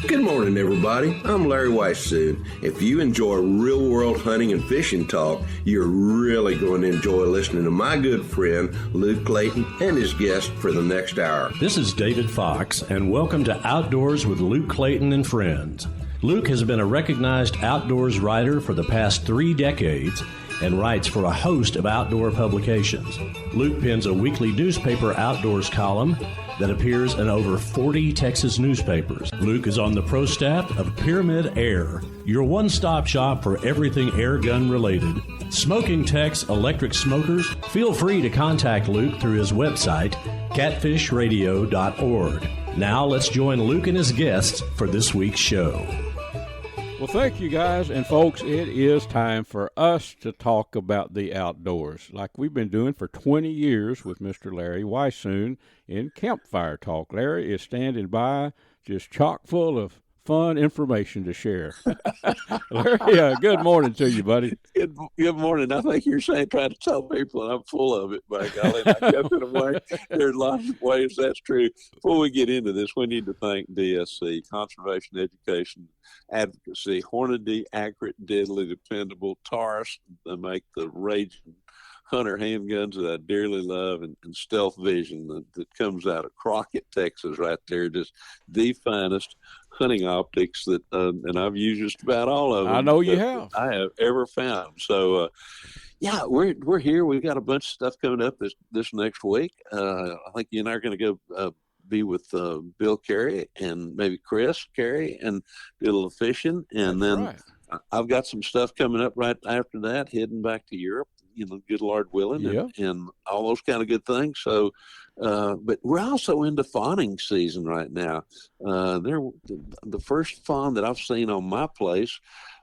Good morning, everybody. I'm Larry Weishuhn. If you enjoy real-world hunting and fishing talk, you're really going to enjoy listening to my good friend, Luke Clayton, and his guest for the next hour. This is David Fox, and welcome to Outdoors with Luke Clayton and Friends. Luke has been a recognized outdoors writer for the past 3 decades and writes for a host of outdoor publications. Luke pens a weekly newspaper outdoors column that appears in over 40 Texas newspapers. Luke is on the pro staff of Pyramid Air, your one-stop shop for everything air gun related. Smoking techs, electric smokers, feel free to contact Luke through his website, catfishradio.org. Now let's join Luke and his guests for this week's show. Well, thank you, guys. And, folks, it is time for us to talk about the outdoors, like we've been doing for 20 years with Mr. Larry Weishuhn in Campfire Talk. Larry is standing by, just chock full of fun information to share. Larry, good morning to you, buddy. Good morning. I think you're saying, trying to tell people I'm full of it, by golly. I kept it away. There's lots of ways that's true. Before we get into this, we need to thank DSC, Conservation Education Advocacy, Hornady, accurate, deadly, dependable, Taurus. They make the raging hunter handguns that I dearly love, and Stealth Vision that comes out of Crockett, Texas, right there. Just the finest hunting optics that, and I've used just about all of them. I know you have. I have ever found. So, yeah, we're here. We've got a bunch of stuff coming up this next week. I think you and I are going to go be with Bill Carey and maybe Chris Carey and do a little fishing. And That's then right. I've got some stuff coming up right after that, heading back to Europe. Good Lord willing, and all those kind of good things. So, but we're also into fawning season right now. The first fawn that I've seen on my place,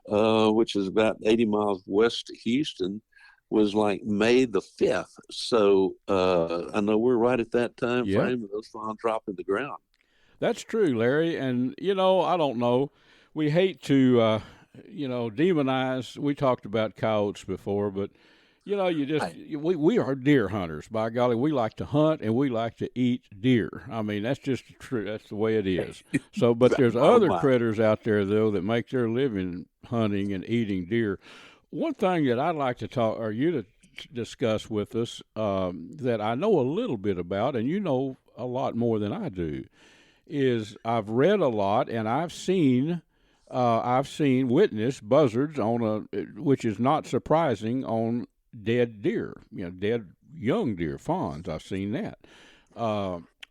which is about 80 miles west of Houston, was like May the 5th. So I know we're right at that time frame of those fawns dropping the ground. That's true, Larry. And, I don't know. We hate to, demonize. We talked about coyotes before, but we are deer hunters. By golly, we like to hunt and we like to eat deer. I mean, that's just true. That's the way it is. So, but there's other critters out there, though, that make their living hunting and eating deer. One thing that I'd like to talk, or you to discuss with us, that I know a little bit about, and you know a lot more than I do, is I've read a lot and I've seen witnessed buzzards which is not surprising, on dead deer, dead young deer, fawns. I've seen that.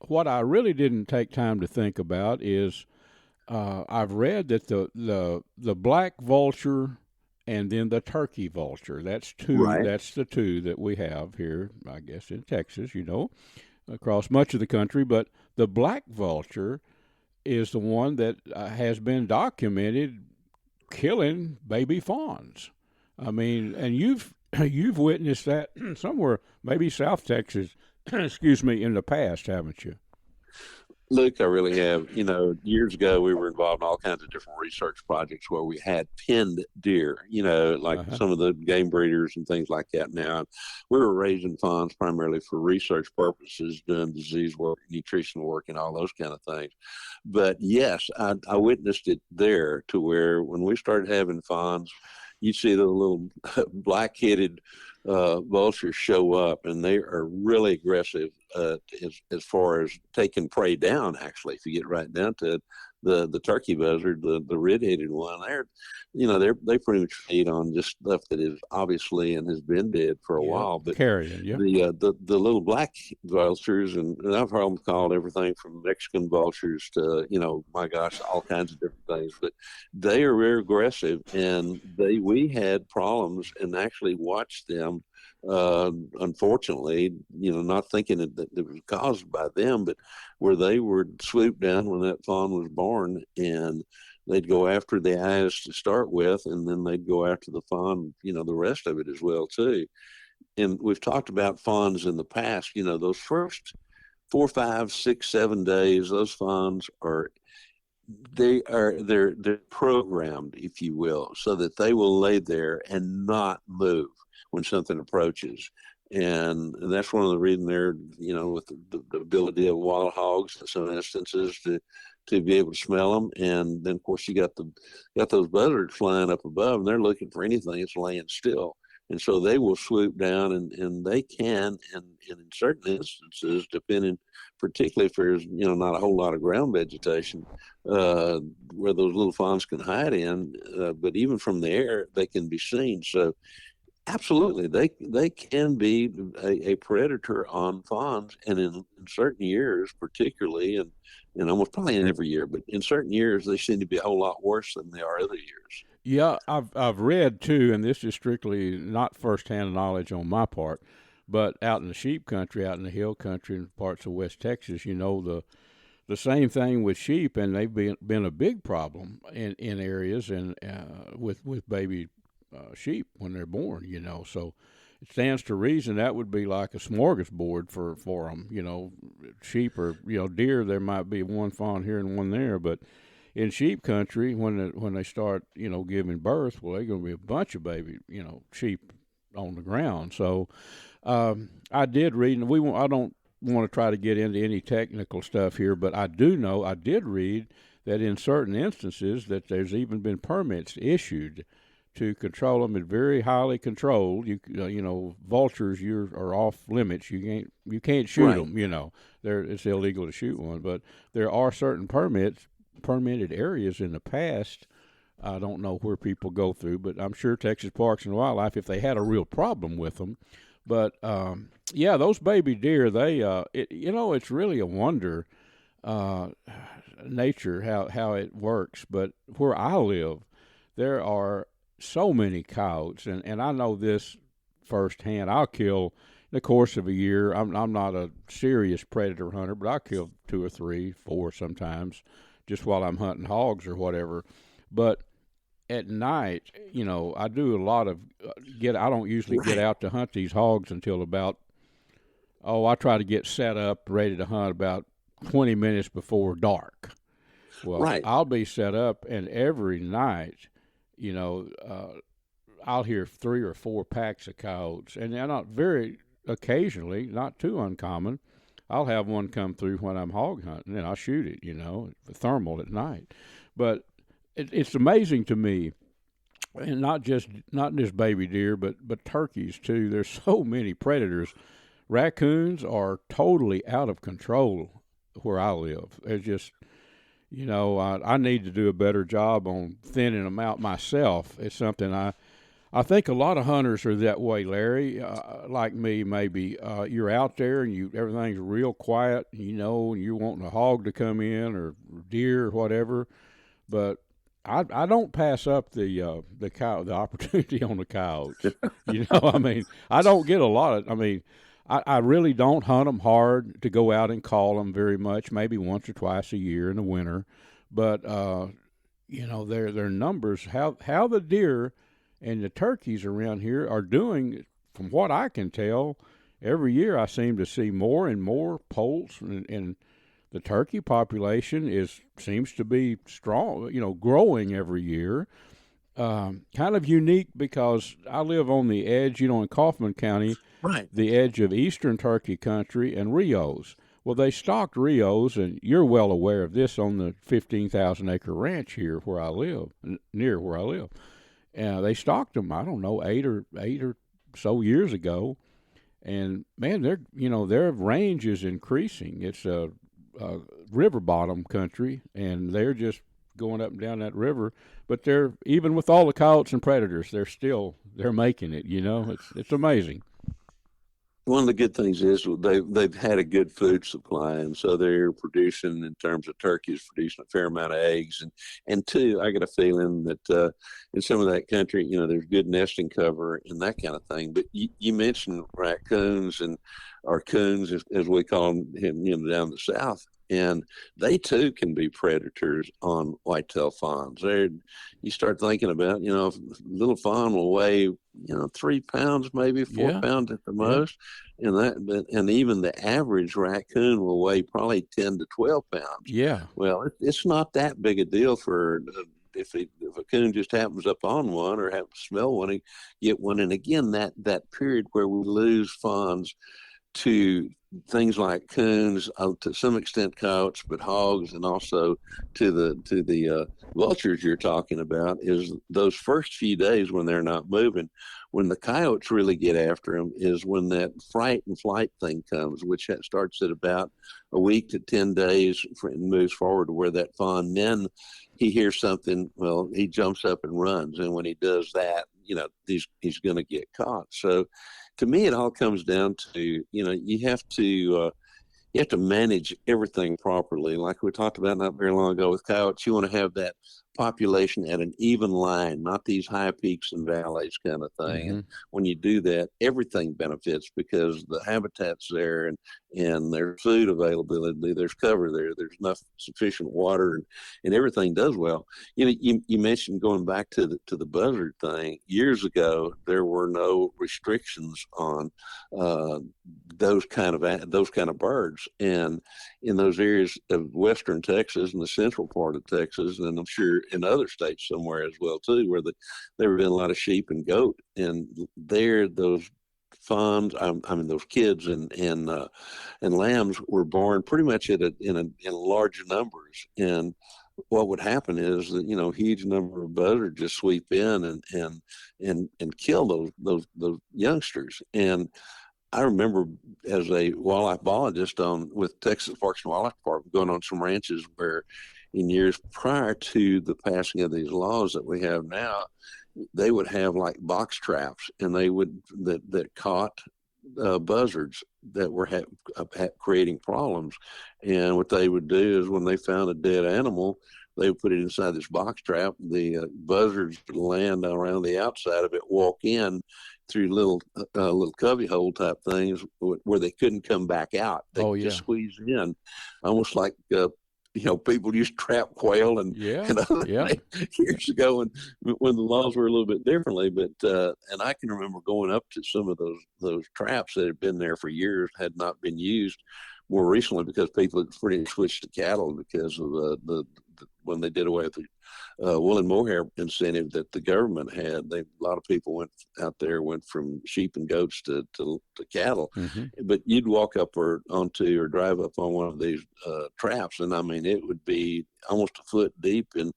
What I really didn't take time to think about is I've read that the black vulture and then the turkey vulture, that's two. Right. That's the two that we have here, I guess, in Texas, across much of the country. But the black vulture is the one that has been documented killing baby fawns. I mean, and you've witnessed that somewhere, maybe South Texas, in the past, haven't you? Luke, I really have. Years ago, we were involved in all kinds of different research projects where we had pinned deer, like some of the game breeders and things like that. Now, we were raising fawns primarily for research purposes, doing disease work, nutritional work, and all those kind of things. But yes, I witnessed it there, to where when we started having fawns, you see the little black-headed vultures show up, and they are really aggressive as far as taking prey down. Actually, if you get right down to it, the turkey buzzard, the red-headed one, they pretty much feed on just stuff that is obviously and has been dead for a while. But carrion, the little black vultures, and I've heard them called everything from Mexican vultures to my gosh, all kinds of different things. But they are very aggressive, and we had problems and actually watched them. Unfortunately, not thinking that it was caused by them, but where they would swoop down when that fawn was born, and they'd go after the eyes to start with, and then they'd go after the fawn, the rest of it as well too. And we've talked about fawns in the past. Those first 4, 5, 6, 7 days, those fawns they're programmed, if you will, so that they will lay there and not move when something approaches. And that's one of the reasons they're, with the ability of wild hogs in some instances to be able to smell them. And then of course you got those buzzards flying up above, and they're looking for anything that's laying still. And so they will swoop down, and they can, and in certain instances, depending, particularly if there's, not a whole lot of ground vegetation, where those little fawns can hide in, but even from the air, they can be seen. So absolutely, they can be a predator on fawns, and in certain years, particularly, and almost probably in every year, but in certain years, they seem to be a whole lot worse than they are other years. Yeah, I've read too, and this is strictly not firsthand knowledge on my part, but out in the sheep country, out in the hill country, and parts of West Texas, the same thing with sheep, and they've been a big problem in areas and with baby sheep when they're born. So it stands to reason that would be like a smorgasbord for them. Sheep or deer, there might be one fawn here and one there, but in sheep country, when they start, giving birth, well, there's going to be a bunch of baby, sheep on the ground. So I did read, and I don't want to try to get into any technical stuff here, but I did read that in certain instances that there's even been permits issued to control them, and very highly controlled. Vultures are off limits. You can't shoot them. It's illegal to shoot one, but there are certain permitted areas in the past. I don't know where people go through, but I'm sure Texas Parks and Wildlife, if they had a real problem with them. But those baby deer, it's really a wonder, nature, how it works. But where I live, there are so many coyotes, and I know this firsthand. I'll kill in the course of a year. I'm not a serious predator hunter, but I'll kill 2 or 3, 4 sometimes, just while I'm hunting hogs or whatever. But at night, I do a lot of I don't usually get out to hunt these hogs until about, I try to get set up, ready to hunt about 20 minutes before dark. Well, I'll be set up, and every night, I'll hear 3 or 4 packs of coyotes, and they're not very occasionally, not too uncommon. I'll have one come through when I'm hog hunting, and I'll shoot it, thermal at night. But it's amazing to me, and not just baby deer, but turkeys too. There's so many predators. Raccoons are totally out of control where I live. They're just, I need to do a better job on thinning them out myself. It's something I think a lot of hunters are that way, Larry. Like me, maybe you're out there and everything's real quiet, and you're wanting a hog to come in or deer or whatever. But I don't pass up the opportunity on the coyotes. I don't get a lot of. I really don't hunt them hard to go out and call them very much. Maybe once or twice a year in the winter, but their numbers, how the deer and the turkeys around here are doing, from what I can tell, every year I seem to see more and more poults, and the turkey population seems to be strong, growing every year. Kind of unique because I live on the edge, in Kaufman County, the edge of eastern turkey country and Rios. Well, they stocked Rios, and you're well aware of this, on the 15,000-acre ranch here where I live, near where I live. They stocked them, I don't know, eight or so years ago, and man, their range is increasing. It's a river bottom country, and they're just going up and down that river. But they're, even with all the coyotes and predators, they're making it. It's amazing. One of the good things is they've had a good food supply, and so they're producing, in terms of turkeys, producing a fair amount of eggs. And two, I get a feeling that in some of that country, there's good nesting cover and that kind of thing. But you mentioned raccoons, or coons, as we call them, down the south. And they too can be predators on whitetail fawns. You start thinking about, little fawn will weigh, 3 pounds, maybe 4 pounds at the most, and even the average raccoon will weigh probably 10 to 12 pounds. Yeah. Well, it's not that big a deal for if a coon just happens up on one or happens to smell one, he get one. And again, that period where we lose fawns to things like coons, to some extent coyotes, but hogs, and also to the vultures you're talking about, is those first few days when they're not moving. When the coyotes really get after them is when that fright and flight thing comes, which starts at about a week to 10 days and moves forward to where that fawn, then he hears something, well, he jumps up and runs. And when he does that, he's going to get caught. So to me, it all comes down to, you have to manage everything properly. Like we talked about not very long ago with coyotes, you want to have that population at an even line, not these high peaks and valleys kind of thing. Mm-hmm. And when you do that, everything benefits because the habitat's there and there's food availability, there's cover there's enough sufficient water, and everything does well. You mentioned going back to the buzzard thing. Years ago, there were no restrictions on those kind of birds, and in those areas of western Texas and the central part of Texas, and I'm sure in other states somewhere as well too, where there have been a lot of sheep and goat, and those fawns, those kids and lambs were born pretty much in large numbers. And what would happen is that huge number of buzzards just sweep in and kill those youngsters. And I remember as a wildlife biologist with Texas Parks and Wildlife Department going on some ranches where in years prior to the passing of these laws that we have now, they would have like box traps, and they would that caught buzzards that were creating problems. And what they would do is when they found a dead animal, they would put it inside this box trap. The buzzards would land around the outside of it, walk in through little cubby hole type things where they couldn't come back out. They just squeeze in, almost like people used to trap quail and other things years ago when the laws were a little bit differently. But and I can remember going up to some of those traps that had been there for years, had not been used more recently because people had pretty much switched to cattle because of the when they did away with the wool and mohair incentive that the government had. A lot of people went from sheep and goats to cattle. Mm-hmm. But you'd walk up or drive up on one of these traps, and it would be almost a foot deep in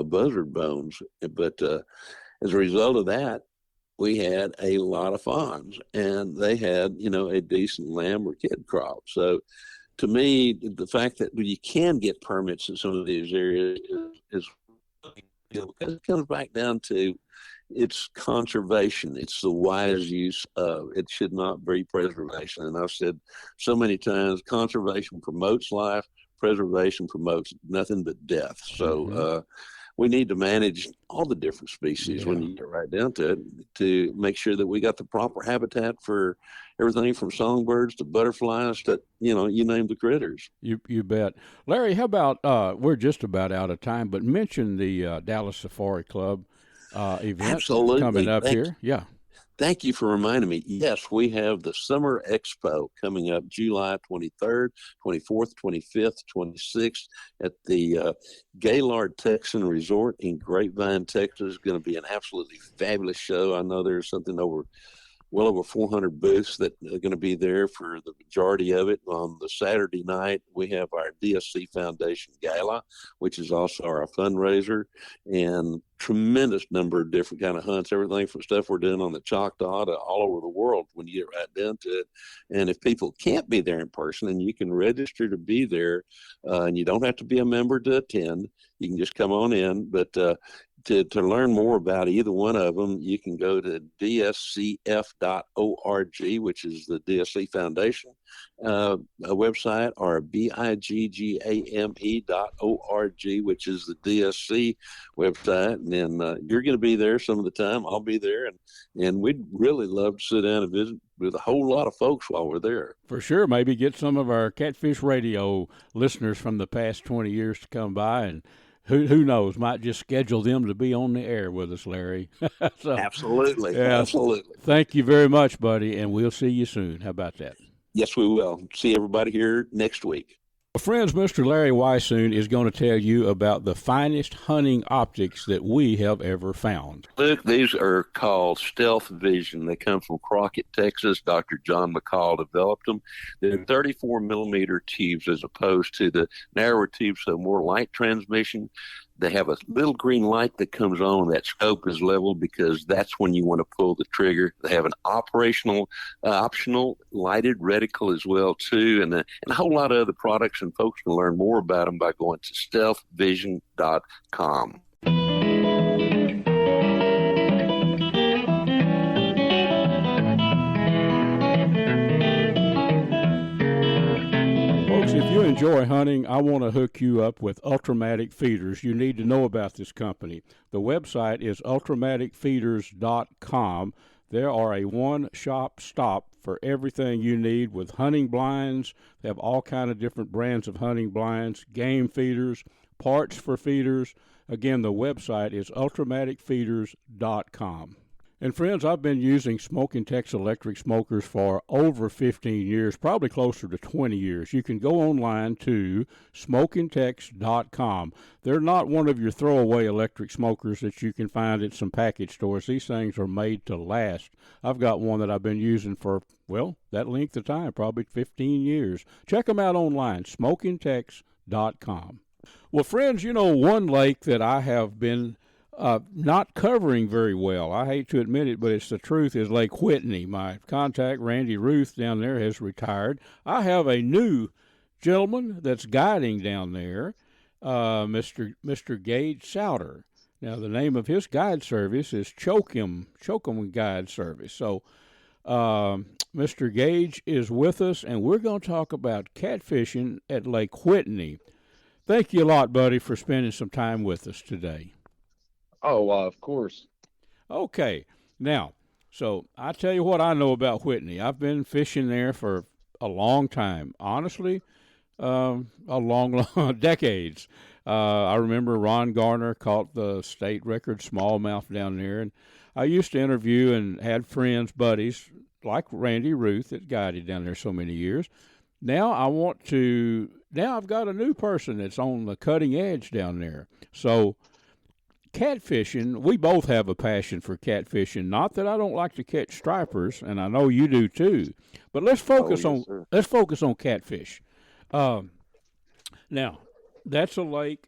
buzzard bones. But as a result of that, we had a lot of fawns, and they had a decent lamb or kid crop. So to me, the fact that you can get permits in some of these areas is because it comes back down to it's conservation. It's the wise use of it. Should not be preservation. And I've said so many times, conservation promotes life, preservation promotes nothing but death. So we need to manage all the different species when you get right down to it, to make sure that we got the proper habitat for everything from songbirds to butterflies to, you name the critters. You bet. Larry, how about, we're just about out of time, but mention the Dallas Safari Club event coming up here. Yeah. Thank you for reminding me. Yes, we have the Summer Expo coming up July 23rd, 24th, 25th, 26th at the Gaylord Texan Resort in Grapevine, Texas. It's going to be an absolutely fabulous show. I know there's well over 400 booths that are going to be there for the majority of it. On the Saturday night, we have our DSC Foundation Gala, which is also our fundraiser, and tremendous number of different kind of hunts, everything from stuff we're doing on the Choctaw to all over the world when you get right down to it. And if people can't be there in person, and you can register to be there, and you don't have to be a member to attend, you can just come on in. But to learn more about either one of them, you can go to dscf.org, which is the DSC Foundation website, or biggame.org, which is the DSC website. And then you're going to be there some of the time. I'll be there. And we'd really love to sit down and visit with a whole lot of folks while we're there. For sure. Maybe get some of our Catfish Radio listeners from the past 20 years to come by, and who knows, might just schedule them to be on the air with us, Larry. Absolutely. Absolutely. Thank you very much, buddy, and we'll see you soon. How about that? Yes, we will. See everybody here next week. Well, friends, Mr. Larry Weishuhn is going to tell you about the finest hunting optics that we have ever found. Luke, these are called Stealth Vision. They come from Crockett, Texas. Dr. John McCall developed them. They're 34 millimeter tubes as opposed to the narrower tubes, so more light transmission. They have a little green light that comes on. That scope is leveled because that's when you want to pull the trigger. They have an optional lighted reticle as well too, and a whole lot of other products. And folks can learn more about them by going to stealthvision.com. If you enjoy hunting, I want to hook you up with Ultramatic Feeders. You need to know about this company. The website is ultramaticfeeders.com. There are a one-shop stop for everything you need with hunting blinds. They have all kind of different brands of hunting blinds, game feeders, parts for feeders. Again, the website is ultramaticfeeders.com. And friends, I've been using Smoking Tex electric smokers for over 15 years, probably closer to 20 years. You can go online to smokingtex.com. They're not one of your throwaway electric smokers that you can find at some package stores. These things are made to last. I've got one that I've been using for, well, that length of time, probably 15 years. Check them out online, smokingtex.com. Well, friends, you know, one lake that I have been not covering very well, I hate to admit it, but it's the truth, is Lake Whitney. My contact, Randy Ruth, down there has retired. I have a new gentleman that's guiding down there, Mr. Gage Souder. Now, the name of his guide service is Chokum Guide Service. So, Mr. Gage is with us, and we're going to talk about catfishing at Lake Whitney. Thank you a lot, buddy, for spending some time with us today. Oh, of course. Okay. Now, so I tell you what I know about Whitney. I've been fishing there for a long time. Honestly, long decades. I remember Ron Garner caught the state record smallmouth down there, and I used to interview and had friends, buddies, like Randy Ruth that guided down there so many years. Now I've got a new person that's on the cutting edge down there. So catfishing, we both have a passion for catfishing. Not that I don't like to catch stripers, and I know you do too. But let's focus on catfish. Now, that's a lake.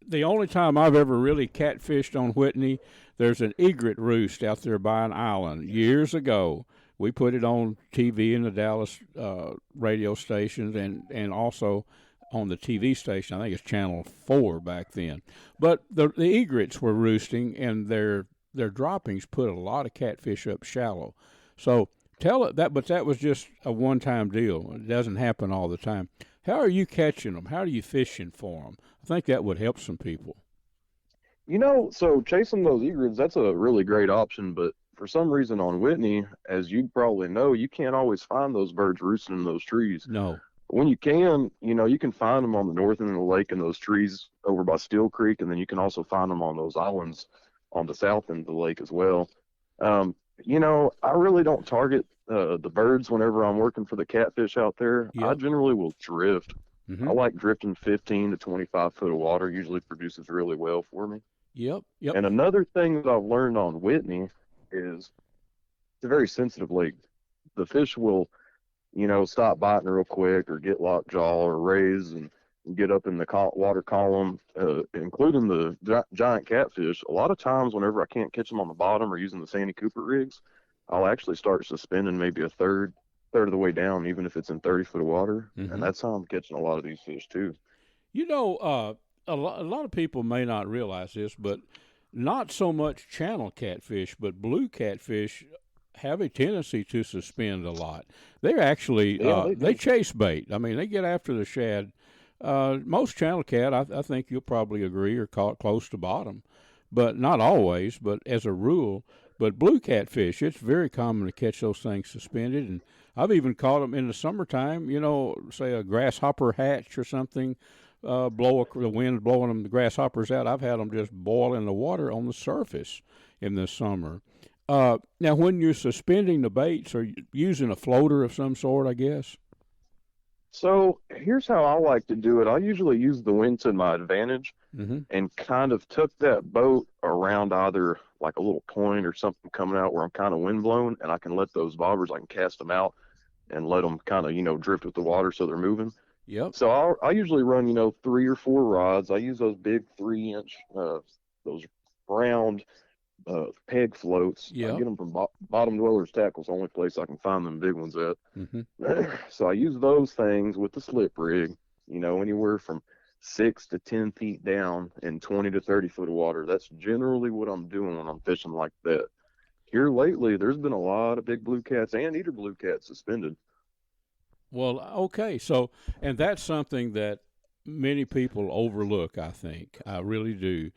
The only time I've ever really catfished on Whitney, there's an egret roost out there by an island years ago. We put it on TV in the Dallas radio stations and also on the TV station. I think it's Channel 4 back then. But the egrets were roosting, and their droppings put a lot of catfish up shallow. So but that was just a one-time deal. It doesn't happen all the time. How are you catching them? How are you fishing for them? I think that would help some people. You know, so chasing those egrets, that's a really great option, but for some reason on Whitney, as you probably know, you can't always find those birds roosting in those trees. No. When you can, you can find them on the north end of the lake in those trees over by Steel Creek, and then you can also find them on those islands on the south end of the lake as well. I really don't target the birds whenever I'm working for the catfish out there. Yep. I generally will drift. Mm-hmm. I like drifting 15 to 25 foot of water. Usually produces really well for me. Yep. And another thing that I've learned on Whitney is it's a very sensitive lake. The fish will stop biting real quick or get lockjaw or raise and get up in the water column, including the giant catfish. A lot of times whenever I can't catch them on the bottom or using the Sandy Cooper rigs, I'll actually start suspending maybe a third of the way down, even if it's in 30 foot of water. Mm-hmm. And that's how I'm catching a lot of these fish too. A lot of people may not realize this, but not so much channel catfish, but blue catfish have a tendency to suspend a lot. They're actually they chase bait. I mean, they get after the shad. Most channel cat, I think you'll probably agree, are caught close to bottom, but not always. But as a rule, but blue catfish, it's very common to catch those things suspended, and I've even caught them in the summertime. Say a grasshopper hatch or something. The wind blowing them, the grasshoppers out. I've had them just boil in the water on the surface in the summer. Now, when you're suspending the baits, are you using a floater of some sort, I guess? So here's how I like to do it. I usually use the wind to my advantage and kind of tuck that boat around either like a little point or something coming out where I'm kind of wind blown, and I can let those bobbers, I can cast them out and let them kind of, drift with the water so they're moving. Yep. So I usually run, 3 or 4 rods. I use those big 3-inch, those round peg floats. Yep. I get them from Bottom Dwellers Tackle's the only place I can find them big ones at. Mm-hmm. So I use those things with the slip rig, anywhere from 6 to 10 feet down in 20 to 30 foot of water. That's generally what I'm doing when I'm fishing like that. Here lately, there's been a lot of big blue cats and eater blue cats suspended. Well, okay. So, and that's something that many people overlook, I think. I really do.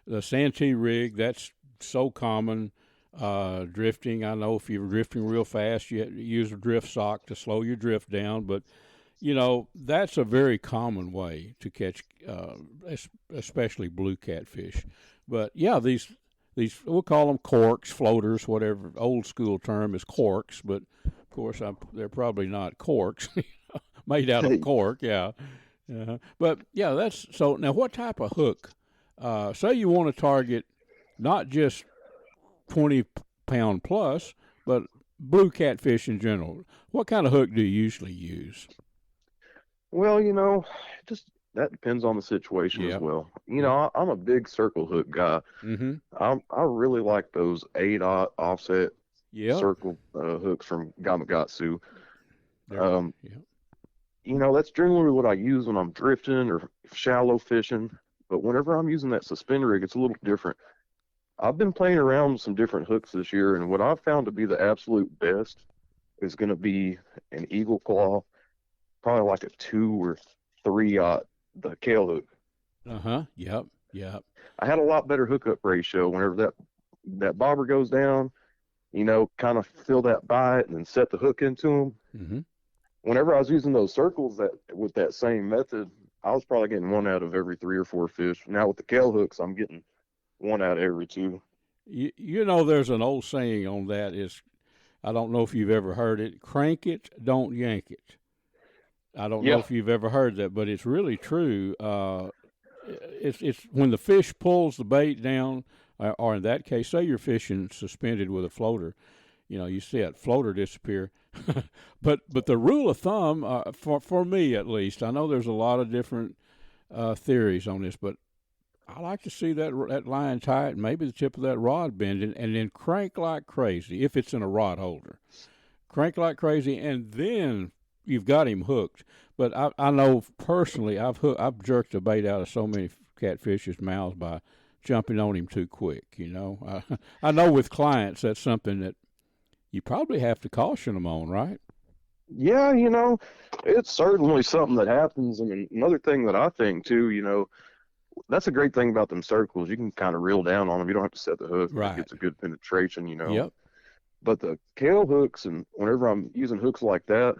The Santee rig, that's so common. Drifting, I know if you're drifting real fast, you use a drift sock to slow your drift down. But, that's a very common way to catch, especially blue catfish. But, yeah, these we'll call them corks, floaters, whatever. Old school term is corks, but of course they're probably not corks, made out of cork. Yeah, but yeah, that's so. Now, what type of hook? Say you want to target not just 20-pound plus, but blue catfish in general. What kind of hook do you usually use? Well, just that depends on the situation as well. I'm a big circle hook guy. Mm-hmm. I really like those 8/0 offset circle hooks from Gamakatsu. That's generally what I use when I'm drifting or shallow fishing. But whenever I'm using that suspend rig, it's a little different. I've been playing around with some different hooks this year, and what I've found to be the absolute best is going to be an Eagle Claw, probably like a 2 or 3/0, the Kale hook. Yep. I had a lot better hookup ratio whenever that bobber goes down, kind of feel that bite and then set the hook into them. Mm-hmm. Whenever I was using those circles with that same method, I was probably getting 1 out of every 3 or 4 fish. Now with the Kale hooks, I'm getting 1 out of every 2. There's an old saying on that is, I don't know if you've ever heard it, crank it, don't yank it. I don't know if you've ever heard that, but it's really true. It's when the fish pulls the bait down, or in that case, say you're fishing suspended with a floater, you see that floater disappear. but the rule of thumb, for me at least, I know there's a lot of different theories on this, but I like to see that line tight and maybe the tip of that rod bending, and then crank like crazy if it's in a rod holder. Crank like crazy, and then you've got him hooked. But I know personally, I've jerked the bait out of so many catfish's mouths by jumping on him too quick. I know with clients that's something that you probably have to caution them on, right? Yeah, it's certainly something that happens. I mean, another thing that I think too, that's a great thing about them circles. You can kind of reel down on them. You don't have to set the hook. Right. It gets a good penetration, Yep. But the Kale hooks, and whenever I'm using hooks like that,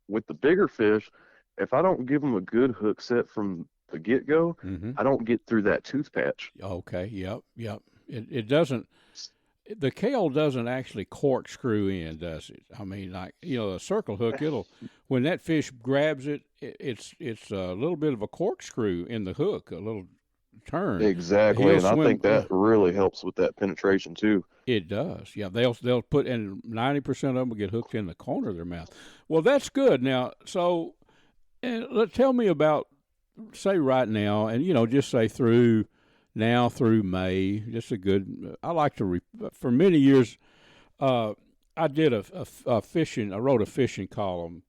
with the bigger fish, if I don't give them a good hook set from the get-go, I don't get through that tooth patch. Okay, yep. It doesn't, the Kale doesn't actually corkscrew in, does it? I mean, like, a circle hook, when that fish grabs it, it's a little bit of a corkscrew in the hook, a little turn. Exactly, and I think that really helps with that penetration too. It does, yeah. They'll put, and 90% of them will get hooked in the corner of their mouth. Well, that's good. Now, so tell me about, say right now, and just say through May. Just a good. I like to for many years. I did a fishing. I wrote a fishing column,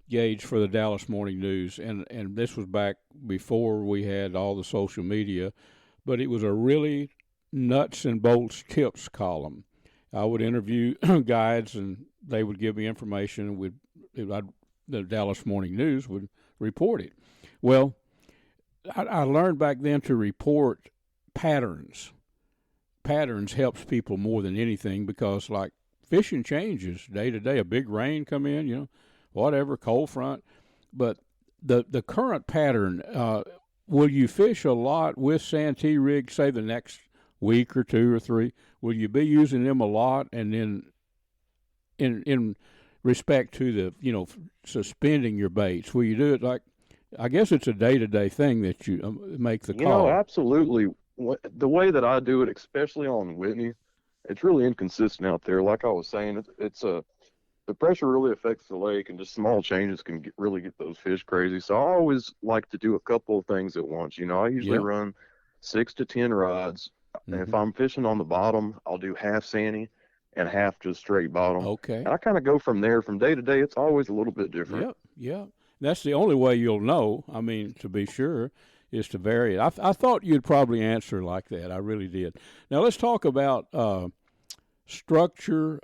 Gage, for the Dallas Morning News, and this was back before we had all the social media, but it was a really nuts and bolts tips column. I would interview guides, and they would give me information, and the Dallas Morning News would report it. Well, I learned back then to report patterns. Patterns helps people more than anything, because like fishing changes day to day. A big rain come in, whatever, cold front. But the current pattern, will you fish a lot with Santee rigs, say the next week or 2 or 3? Will you be using them a lot? And then in respect to the, suspending your baits? Will you do it like, I guess it's a day-to-day thing that you make the call? Absolutely. The way that I do it, especially on Whitney, it's really inconsistent out there. Like I was saying, the pressure really affects the lake, and just small changes can really get those fish crazy. So I always like to do a couple of things at once. I usually run 6 to 10 rods. And if I'm fishing on the bottom, I'll do half sanding and half just straight bottom. Okay. And I kind of go from there. From day to day, it's always a little bit different. Yep. That's the only way you'll know, to be sure, is to vary it. I thought you'd probably answer like that. I really did. Now, let's talk about structure,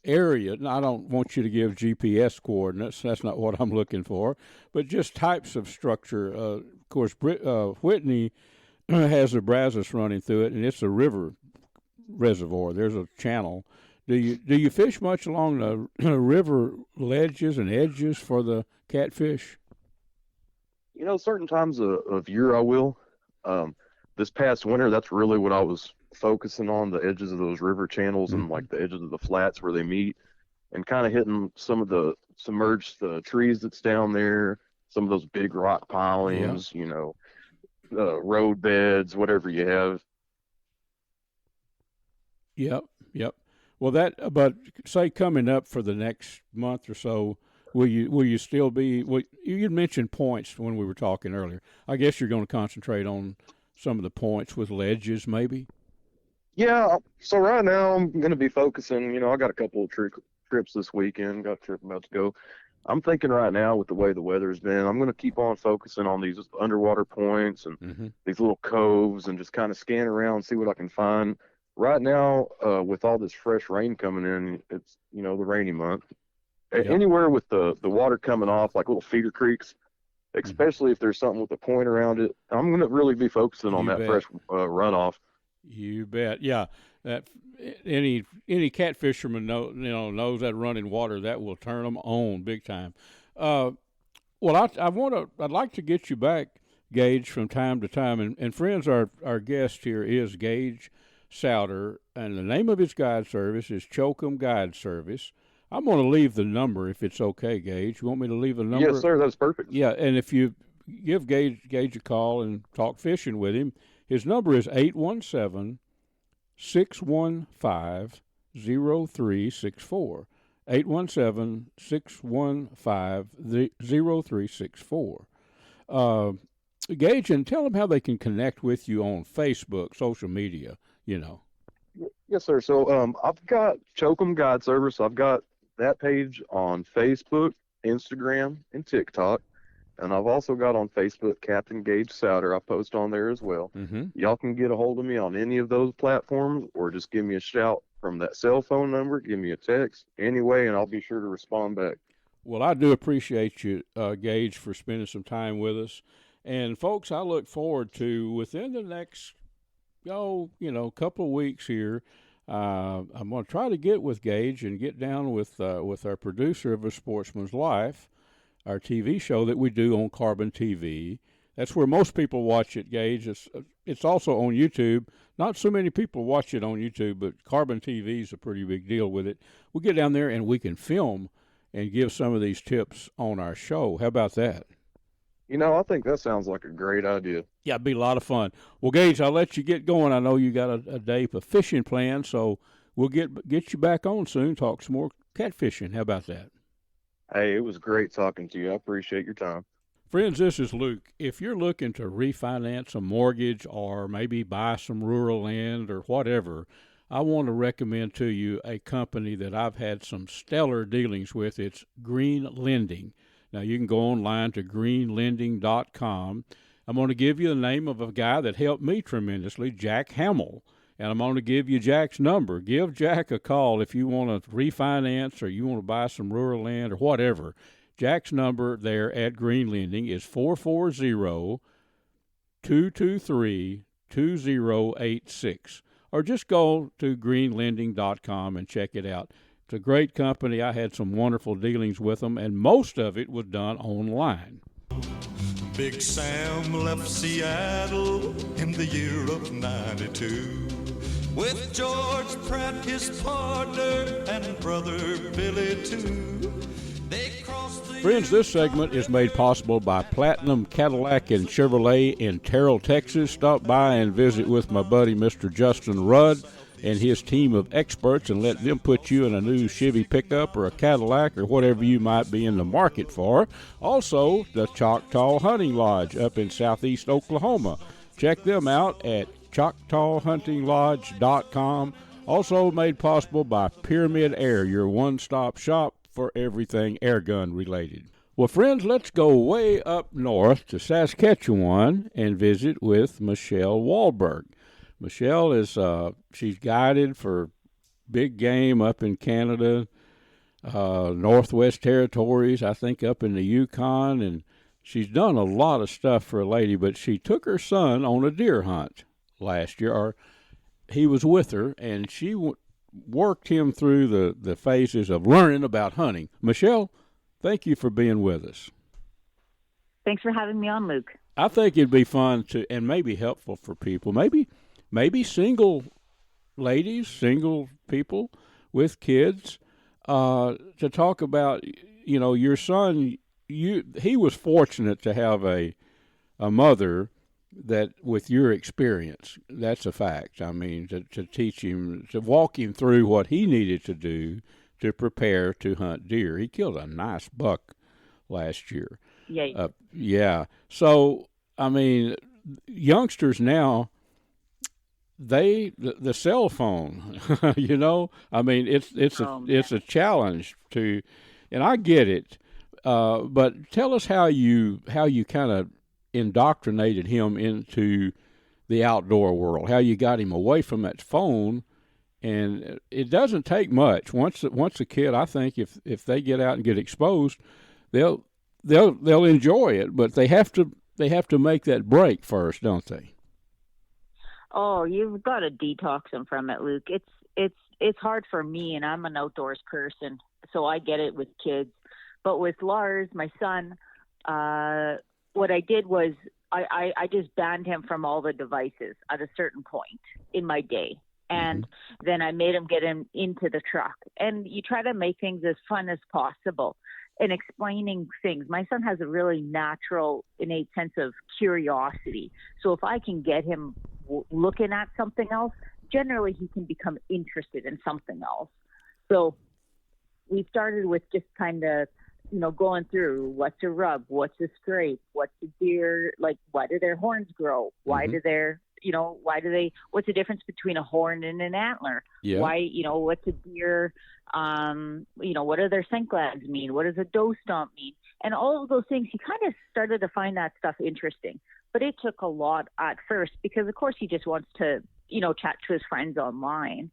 area. And I don't want you to give GPS coordinates. That's not what I'm looking for. But just types of structure. Of course, Whitney has a Brazos running through it, and it's a river reservoir. There's a channel. Do you fish much along the river ledges and edges for the catfish? Certain times of year I will. This past winter, that's really what I was focusing on, the edges of those river channels and like the edges of the flats where they meet, and kind of hitting some of the submerged trees that's down there, some of those big rock pilings, road beds, whatever you have. Yep. Well, but say coming up for the next month or so, will you still be? You mentioned points when we were talking earlier. I guess you're going to concentrate on some of the points with ledges, maybe. Yeah. So right now I'm going to be focusing. I got a couple of trips this weekend. Got a trip about to go. I'm thinking right now, with the way the weather's been, I'm going to keep on focusing on these underwater points and these little coves, and just kind of scan around, see what I can find. Right now, with all this fresh rain coming in, it's, the rainy month. Yep. Anywhere with the water coming off, like little feeder creeks, especially if there's something with a point around it, I'm going to really be focusing on that fresh runoff. You bet. Yeah. That any cat fisherman knows that running water, that will turn them on big time. Well, I'd like to get you back, Gage, from time to time. And friends, our guest here is Gage Souder, and the name of his guide service is Chokum Guide Service. I'm going to leave the number if it's okay, Gage. You want me to leave the number? Yes, sir. That's perfect. Yeah, and if you give Gage a call and talk fishing with him, his number is 817-615-0364. 817-615-0364. Gage, and tell them how they can connect with you on Facebook, social media, Yes, sir. So I've got Chokum Guide Service. I've got that page on Facebook, Instagram, and TikTok. And I've also got on Facebook Captain Gage Souder. I post on there as well. Y'all can get a hold of me on any of those platforms, or just give me a shout from that cell phone number. Give me a text anyway, and I'll be sure to respond back. Well, I do appreciate you, Gage, for spending some time with us. And, folks, I look forward to, within the next, couple of weeks here, I'm going to try to get with Gage and get down with our producer of A Sportsman's Life, our TV show that we do on Carbon TV. That's where most people watch it, Gage. It's also on YouTube. Not so many people watch it on YouTube, but Carbon TV is a pretty big deal with it. We'll get down there and we can film and give some of these tips on our show. How about that? I think that sounds like a great idea. Yeah, it'd be a lot of fun. Well, Gage, I'll let you get going. I know you got a day for fishing planned, so we'll get you back on soon, talk some more catfishing. How about that? Hey, it was great talking to you. I appreciate your time. Friends, this is Luke. If you're looking to refinance a mortgage or maybe buy some rural land or whatever, I want to recommend to you a company that I've had some stellar dealings with. It's Green Lending. Now, you can go online to greenlending.com. I'm going to give you the name of a guy that helped me tremendously, Jack Hamill. And I'm going to give you Jack's number. Give Jack a call if you want to refinance or you want to buy some rural land or whatever. Jack's number there at Green Lending is 440-223-2086. Or just go to greenlending.com and check it out. It's a great company. I had some wonderful dealings with them, and most of it was done online. Big Sam left Seattle in the year of 92. with George Pratt, his partner, and brother Billy too. They crossed the Friends, this segment is made possible by Platinum Cadillac and Chevrolet in Terrell, Texas. Stop by and visit with my buddy Mr. Justin Rudd and his team of experts and let them put you in a new Chevy pickup or a Cadillac or whatever you might be in the market for. Also, the Choctaw Hunting Lodge up in southeast Oklahoma. Check them out at ChoctawHuntingLodge.com. Also made possible by Pyramid Air, your one-stop shop for everything airgun related. Well, friends, let's go way up north to Saskatchewan and visit with Michelle Wohlburg. Michelle is she's guided for big game up in Canada, Northwest Territories, I think up in the Yukon, and she's done a lot of stuff for a lady, but she took her son on a deer hunt last year, or he was with her, and she worked him through the phases of learning about hunting. Michelle, thank you for being with us. Thanks for having me on, Luke. I think it'd be fun to, and maybe helpful for people, maybe single ladies, single people with kids, to talk about, your son. He was fortunate to have a mother that, with your experience, that's a fact. I mean, to teach him, to walk him through what he needed to do to prepare to hunt deer. He killed a nice buck last year. Yeah. Yeah. So, I mean, youngsters now, the cell phone, I mean, it's a challenge to, and I get it. But tell us how you kind of indoctrinated him into the outdoor world, how you got him away from that phone. And it doesn't take much. Once a kid, I think, if they get out and get exposed, they'll enjoy it. But they have to make that break first, don't they? Oh, you've got to detox them from it, Luke. It's hard for me, and I'm an outdoors person, so I get it with kids. But with Lars, my son, what I did was I just banned him from all the devices at a certain point in my day. And then I made him get him into the truck. And you try to make things as fun as possible and explaining things. My son has a really natural, innate sense of curiosity. So if I can get him looking at something else, generally he can become interested in something else. So we started with just kind of, going through what's a rub, what's a scrape, what's a deer, like why do their horns grow? Why do their, what's the difference between a horn and an antler? Yeah. Why, what's a deer, what do their scent glands mean? What does a doe stomp mean? And all of those things, he kind of started to find that stuff interesting. But it took a lot at first because, of course, he just wants to, chat to his friends online.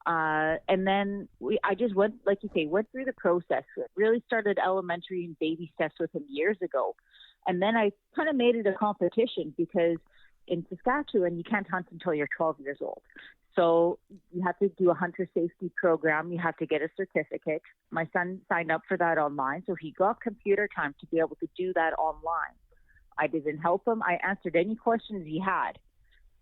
And then I just went through the process. Really started elementary and baby steps with him years ago. And then I kind of made it a competition because in Saskatchewan, you can't hunt until you're 12 years old. So you have to do a hunter safety program. You have to get a certificate. My son signed up for that online. So he got computer time to be able to do that online. I didn't help him. I answered any questions he had.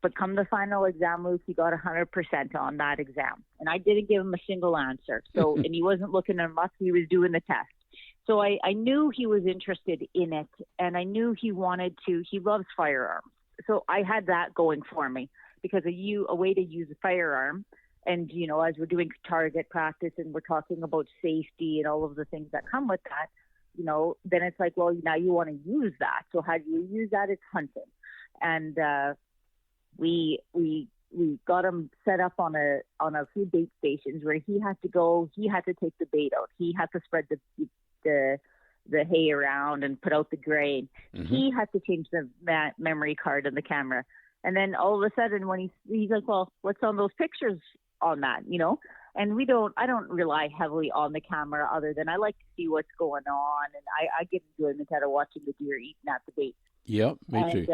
But come the final exam, Luke, he got 100% on that exam. And I didn't give him a single answer. So, and he wasn't looking at much. He was doing the test. So I knew he was interested in it. And I knew he loves firearms. So I had that going for me because a way to use a firearm. And, as we're doing target practice and we're talking about safety and all of the things that come with that, then it's like, well, now you want to use that. So how do you use that? It's hunting. And, we got him set up on a few bait stations where he had to go. He had to take the bait out. He had to spread the hay around and put out the grain. He had to change the memory card in the camera. And then all of a sudden, when he's like, "Well, what's on those pictures on that?" And I don't rely heavily on the camera other than I like to see what's going on, and I get enjoyment out of watching the deer eating at the bait. Yep, me too.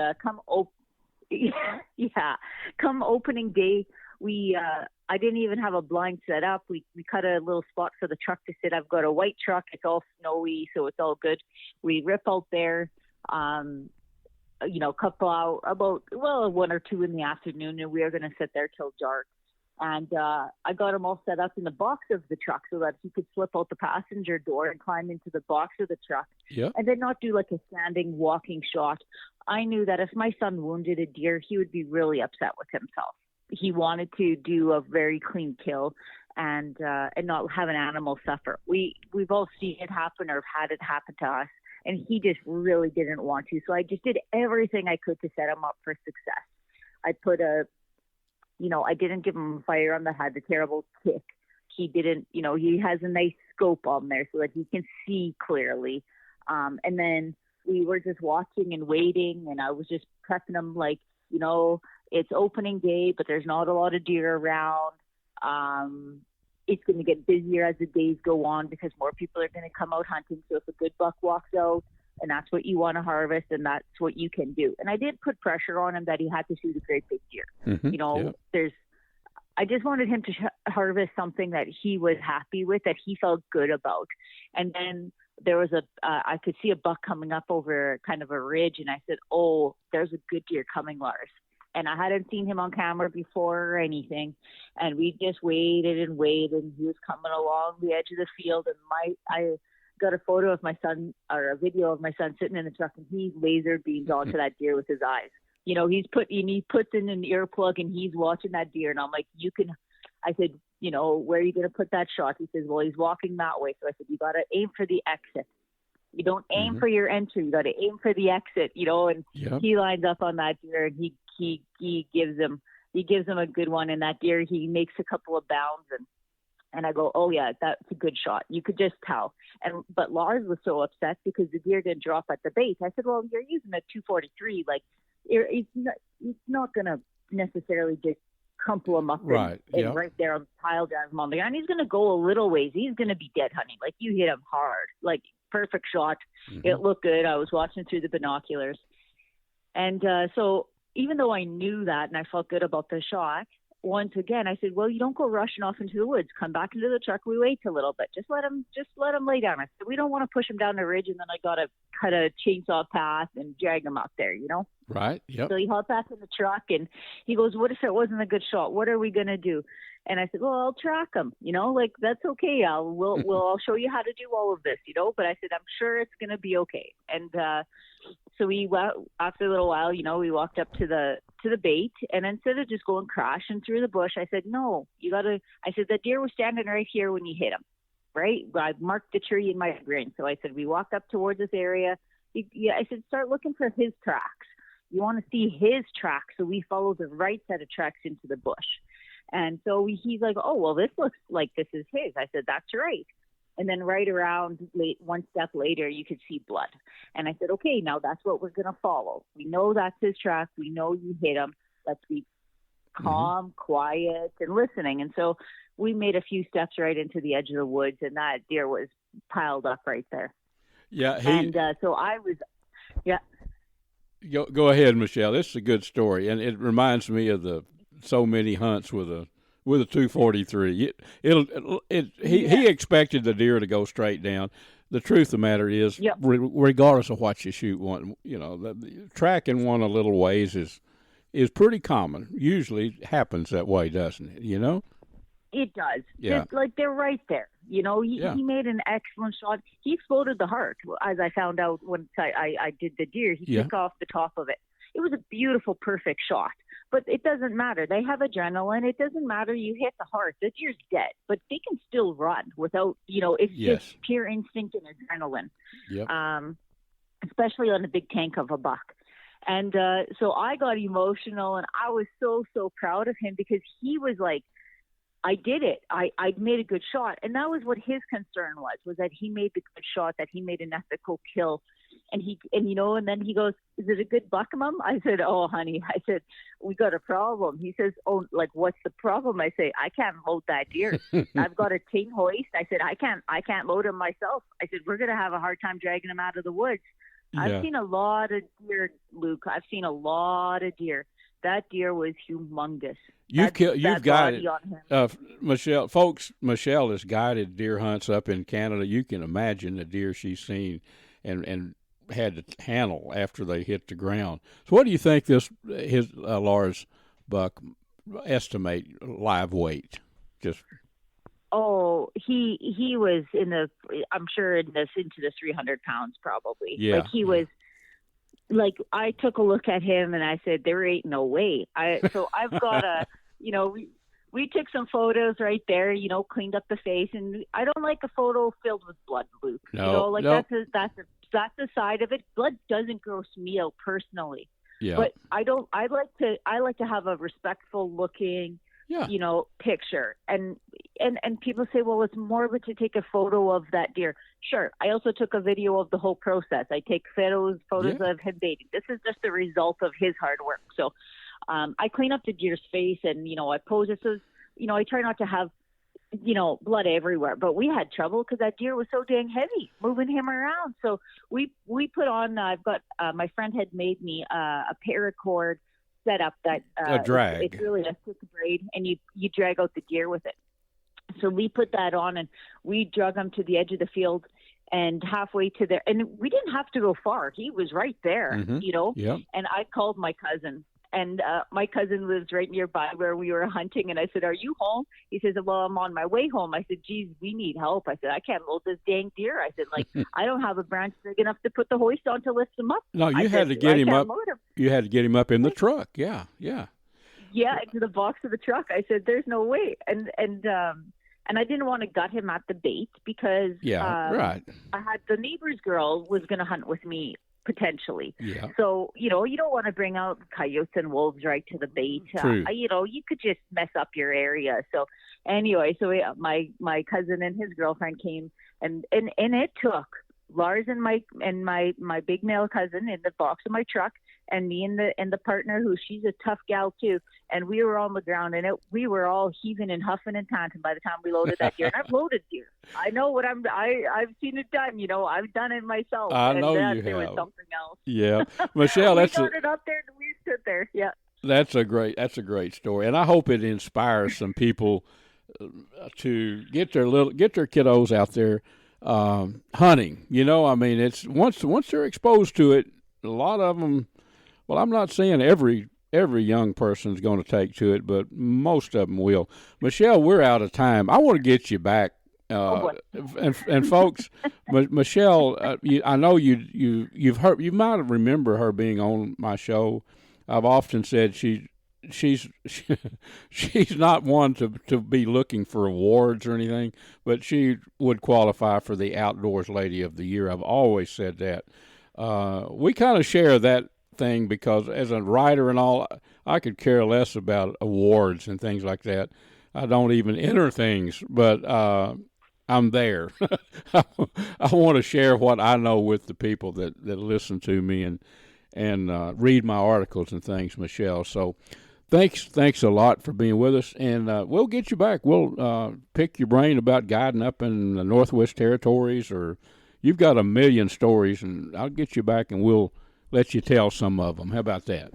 Come opening day, I didn't even have a blind set up. We cut a little spot for the truck to sit. I've got a white truck. It's all snowy, so it's all good. We rip out there, couple out about 1 or 2 in the afternoon, and we are going to sit there till dark. And I got him all set up in the box of the truck so that he could slip out the passenger door and climb into the box of the truck. Yep. And then not do like a standing walking shot. I knew that if my son wounded a deer, he would be really upset with himself. He wanted to do a very clean kill and not have an animal suffer. We've all seen it happen or had it happen to us, and he just really didn't want to. So I just did everything I could to set him up for success. I put I didn't give him a firearm that had the terrible kick. He didn't, he has a nice scope on there so that he can see clearly. And then we were just watching and waiting, and I was just prepping him like, it's opening day, but there's not a lot of deer around. It's going to get busier as the days go on because more people are going to come out hunting. So if a good buck walks out, and that's what you want to harvest, and that's what you can do. And I did put pressure on him that he had to shoot a great big deer. Mm-hmm. I just wanted him to harvest something that he was happy with, that he felt good about. And then there was I could see a buck coming up over kind of a ridge, and I said, "Oh, there's a good deer coming, Lars." And I hadn't seen him on camera before or anything. And we just waited and waited, and he was coming along the edge of the field. And I got a photo of my son, or a video of my son sitting in the truck, and he laser beamed onto that deer with his eyes. He puts in an earplug and he's watching that deer. And I'm like, I said, where are you going to put that shot? He says, well, he's walking that way. So I said, you got to aim for the exit. You don't aim for your entry. You got to aim for the exit, and he lines up on that deer, and he gives him a good one. And that deer, he makes a couple of bounds, and I go, oh yeah, that's a good shot. You could just tell. But Lars was so upset because the deer didn't drop at the base. I said, well, you're using a 243. Like, it's not going to necessarily just crumple him up and right there on the pile, drive him on the ground. He's going to go a little ways. He's going to be dead hunting. Like, you hit him hard, like perfect shot. Mm-hmm. It looked good. I was watching through the binoculars. And so even though I knew that and I felt good about the shot, once again, I said, well, you don't go rushing off into the woods. Come back into the truck. We wait a little bit. Just let him lay down. I said, we don't want to push him down the ridge, and then I got to cut a chainsaw path and drag him out there, Right. Yep. So he hopped back in the truck, and he goes, what if it wasn't a good shot? What are we going to do? And I said, well, I'll track him, like, that's okay. I'll show you how to do all of this, but I said, I'm sure it's going to be okay. And, so after a little while, we walked up to the bait, and instead of just going crashing through the bush, I said, no, I said, the deer was standing right here when you hit him, right? I marked the tree in my brain. So I said, we walked up towards this area. I said, start looking for his tracks. You want to see his tracks. So we follow the right set of tracks into the bush. And so he's like, oh, well, this looks like this is his. I said, that's right. And then right around one step later, you could see blood. And I said, okay, now that's what we're going to follow. We know that's his track. We know you hit him. Let's be calm, quiet, and listening. And so we made a few steps right into the edge of the woods, and that deer was piled up right there. Yeah. So I was, Go ahead, Michelle. This is a good story, and it reminds me of so many hunts with a 243. He expected the deer to go straight down. The truth of the matter is, regardless of what you shoot, tracking one a little ways is pretty common. Usually happens that way, doesn't it? It does. Yeah. They're right there. He made an excellent shot. He exploded the heart, as I found out once I did the deer. He took off the top of it. It was a beautiful, perfect shot. But it doesn't matter. They have adrenaline. It doesn't matter. You hit the heart. The deer's dead. But they can still run without, it's just pure instinct and adrenaline. Yep. Especially on a big tank of a buck. And so I got emotional, and I was so, so proud of him because he was like, I did it. I made a good shot. And that was what his concern was that he made the good shot, that he made an ethical kill. And then he goes, is it a good buck, Mom? I said, oh, honey, we got a problem. He says, oh, like, what's the problem? I say, I can't load that deer. I've got a ting hoist. I said, I can't load him myself. I said, we're going to have a hard time dragging him out of the woods. Yeah. I've seen a lot of deer, Luke. I've seen a lot of deer. That deer was humongous. You've got it. Michelle, folks, Michelle has guided deer hunts up in Canada. You can imagine the deer she's seen and had to handle after they hit the ground. So what do you think his Lars buck estimate live weight? Just. Oh, he was I'm sure into the 300 pounds probably. Yeah. Like he was, like I took a look at him and I said, there ain't no way. So I've got we took some photos right there, cleaned up the face, and I don't like a photo filled with blood, Luke. No, that's the side of it. Blood doesn't gross me out personally. Yeah. But I like to have a respectful looking, picture. And people say, well, it's morbid to take a photo of that deer. Sure. I also took a video of the whole process. I take photos of him baiting. This is just the result of his hard work. So I clean up the deer's face and, I pose it so, I try not to have, blood everywhere. But we had trouble because that deer was so dang heavy, moving him around. So we put on, my friend had made me a paracord setup that a drag. It's really a thick braid, and you drag out the deer with it. So we put that on, and we drug him to the edge of the field, and halfway to there, and we didn't have to go far. He was right there, Yep. And I called my cousin, and my cousin lives right nearby where we were hunting, and I said, are you home? He says, well, I'm on my way home. I said, geez, we need help. I said, I can't load this dang deer. I said, I don't have a branch big enough to put the hoist on to lift him up. No, you had to get him up. You had to get him up in the truck. Yeah. Yeah, into the box of the truck. I said, there's no way. And I didn't want to gut him at the bait because right. I had the neighbor's girl was going to hunt with me potentially. Yeah. So, you don't want to bring out coyotes and wolves right to the bait. True. You could just mess up your area. So anyway, my cousin and his girlfriend came and it took Lars and my big male cousin in the box of my truck and me and the partner who she's a tough gal too. And we were on the ground and we were all heaving and huffing and panting by the time we loaded that deer. And I've loaded deer. I know what I've seen it done. I've done it myself. I know you have. There was something else. Yeah, Michelle, we got it up there and we stood there. Yeah. That's a great story, and I hope it inspires some people to get their kiddos out there hunting. It's once they're exposed to it, a lot of them. Well, I'm not saying every young person's going to take to it, but most of them will. Michelle, we're out of time. I want to get you back, and folks, Michelle, I know you've heard. You might remember her being on my show. I've often said she's not one to be looking for awards or anything, but she would qualify for the Outdoors Lady of the Year. I've always said that. We kind of share that thing because as a writer and all, I could care less about awards and things like that. I don't even enter things, but I'm there. I want to share what I know with the people that listen to me and read my articles and things, Michelle. So thanks a lot for being with us, and we'll get you back. We'll pick your brain about guiding up in the Northwest Territories, or you've got a million stories, and I'll get you back and we'll let you tell some of them. How about that?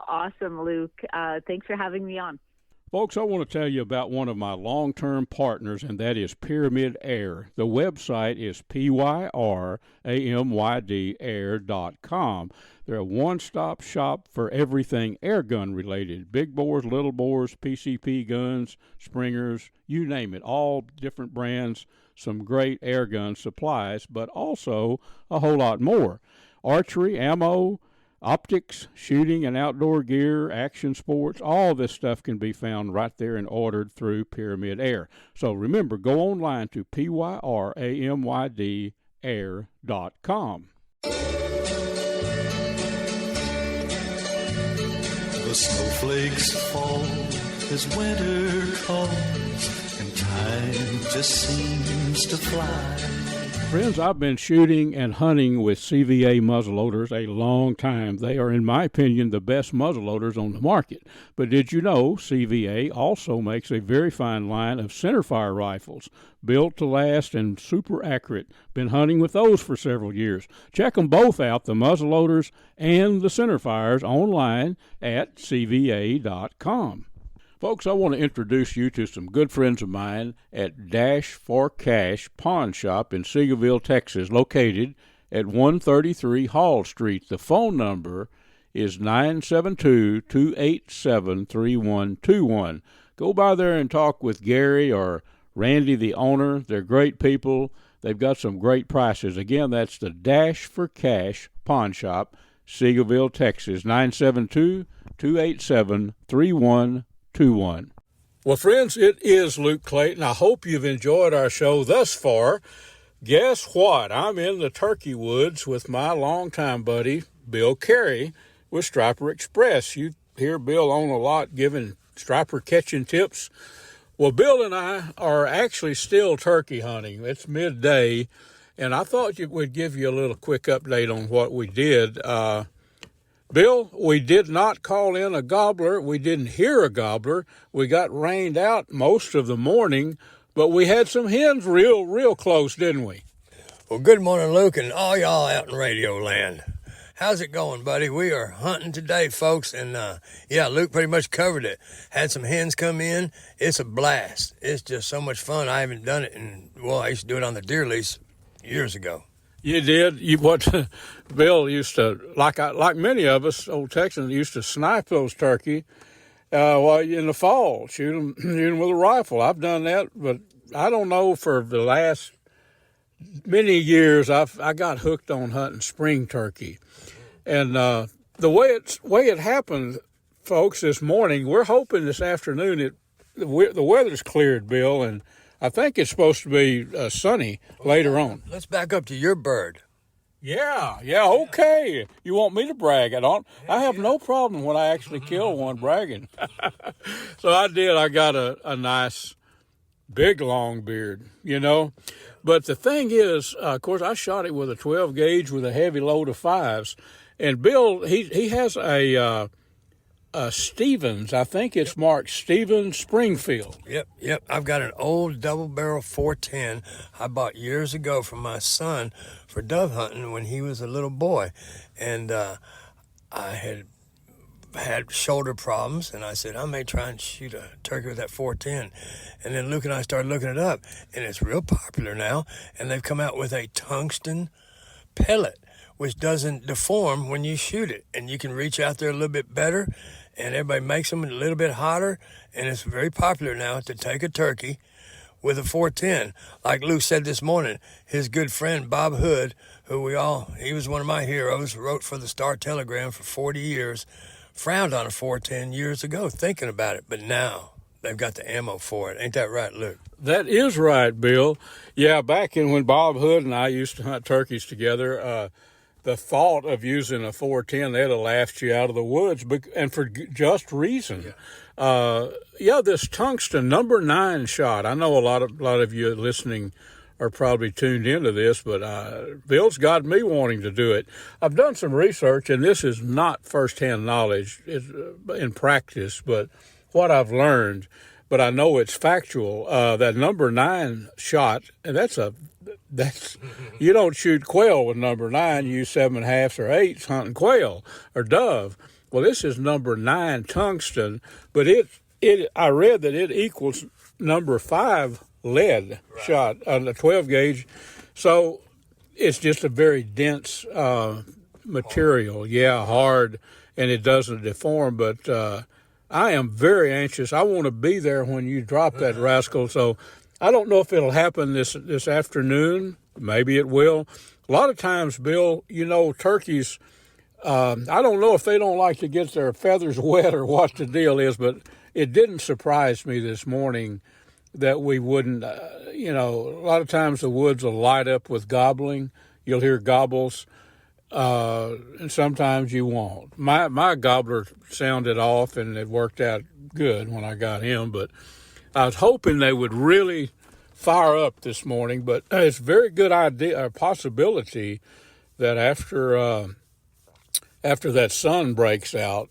Awesome, Luke. Thanks for having me on. Folks, I want to tell you about one of my long-term partners, and that is Pyramid Air. The website is pyrmydair.com. They're a one-stop shop for everything airgun related. Big bores, little bores, PCP guns, springers, you name it. All different brands, some great airgun supplies, but also a whole lot more. Archery, ammo, optics, shooting and outdoor gear, action sports, all this stuff can be found right there and ordered through Pyramid Air. So remember, go online to pyrmydair.com. The snowflakes fall as winter calls, and time just seems to fly. Friends, I've been shooting and hunting with CVA muzzleloaders a long time. They are, in my opinion, the best muzzleloaders on the market. But did you know CVA also makes a very fine line of centerfire rifles, built to last and super accurate? Been hunting with those for several years. Check them both out, the muzzleloaders and the centerfires, online at cva.com. Folks, I want to introduce you to some good friends of mine at Dash for Cash Pawn Shop in Seagoville, Texas, located at 133 Hall Street. The phone number is 972-287-3121. Go by there and talk with Gary or Randy, the owner. They're great people. They've got some great prices. Again, that's the Dash for Cash Pawn Shop, Seagoville, Texas, 972-287-3121. Well, friends, it is Luke Clayton. I hope you've enjoyed our show thus far. Guess what? I'm in the turkey woods with my longtime buddy, Bill Carey, with Striper Express. You hear Bill on a lot giving striper catching tips. Well, Bill and I are actually still turkey hunting. It's midday, and I thought we'd give you a little quick update on what we did. Bill, we did not call in a gobbler. We didn't hear a gobbler. We got rained out most of the morning, but we had some hens real close, didn't we? Well, good morning, Luke, and all y'all out in radio land. How's it going, buddy? We are hunting today, folks, and Luke pretty much covered it. Had some hens come in. It's a blast. It's just so much fun. I haven't done it I used to do it on the deer lease years ago. You did. Bill used to, like many of us, old Texans, used to snipe those turkey in the fall, shoot them with a rifle. I've done that, but I don't know, for the last many years I got hooked on hunting spring turkey. And the way it happened, folks, this morning, we're hoping this afternoon the weather's cleared, Bill, and I think it's supposed to be sunny later on. Let's back up to your bird. Yeah, okay. You want me to brag? I have no problem when I actually kill one bragging. So I did. I got a nice big long beard, But the thing is, of course, I shot it with a 12 gauge with a heavy load of 5s. And Bill, he has a Stevens, I think it's marked Stevens Springfield. Yep. I've got an old double barrel 410 I bought years ago from my son for dove hunting when he was a little boy. And I had shoulder problems, and I said, I may try and shoot a turkey with that 410. And then Luke and I started looking it up, and it's real popular now. And they've come out with a tungsten pellet, which doesn't deform when you shoot it. And you can reach out there a little bit better, and everybody makes them a little bit hotter. And it's very popular now to take a turkey with a 410. Like Luke said this morning, his good friend Bob Hood, he was one of my heroes, wrote for the Star-Telegram for 40 years, frowned on a 410 years ago, thinking about it. But now they've got the ammo for it. Ain't that right, Luke? That is right, Bill. Yeah, back when Bob Hood and I used to hunt turkeys together, the thought of using a 410, they'd have laughed you out of the woods, and for just reason. This tungsten number 9 shot. I know a lot of you listening are probably tuned into this, but Bill's got me wanting to do it. I've done some research, and this is not firsthand knowledge in practice, but what I've learned. But I know it's factual. That number 9 shot, and that's you don't shoot quail with number 9. You use 7.5s or 8s hunting quail or dove. Well, this is number 9 tungsten, but I read that it equals number 5 lead shot on the 12 gauge. So it's just a very dense material. Hard, and it doesn't deform, but I am very anxious. I want to be there when you drop that rascal. So I don't know if it'll happen this afternoon. Maybe it will. A lot of times, Bill, turkeys, I don't know if they don't like to get their feathers wet or what the deal is, but it didn't surprise me this morning that we wouldn't, a lot of times the woods will light up with gobbling. You'll hear gobbles, and sometimes you won't. My gobbler sounded off, and it worked out good when I got him, but I was hoping they would really fire up this morning. But it's a very good idea, or possibility, that after that sun breaks out.